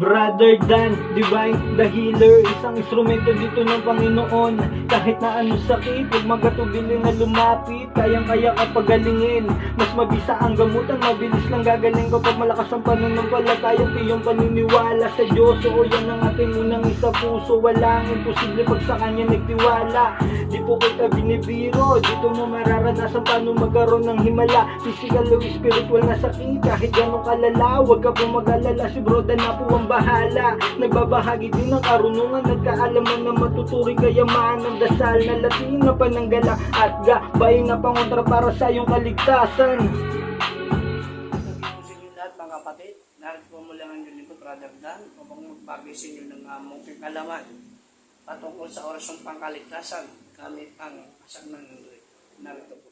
Brother Dan, Divine, the healer, isang instrumento dito ng Panginoon. Kahit na anong sakit, huwag magatubili na lumapit, kayang-kaya ka pagalingin. Mas mabisa ang gamutan, mabilis lang gagaling kapag malakas ang pananampalataya, iyong paniniwala sa Diyos. Oo, yan ang ating unang isa puso, walang imposible pag sa Kanya nagtiwala. Di po kita binibiro, dito mo mararanasan paano magkaroon ng himala. Physical o spiritual na sakit, kahit ganong kalala, huwag ka pong mag-alala, si Bro Dan na po ang bahala. Nagbabahagi din ng karunungan at kaalaman na matuturing kayaman ng dasal na Latin na pananggala at gabay na pangontra para sa iyong kaligtasan. Sa inyo lahat mga kapatid, narito po muli ang inyong lingkod, Brother Dan, upang magbagi sa inyo ng mungking kalaman patungkol sa orasong pangkaligtasan gamit ang asang ng narito po.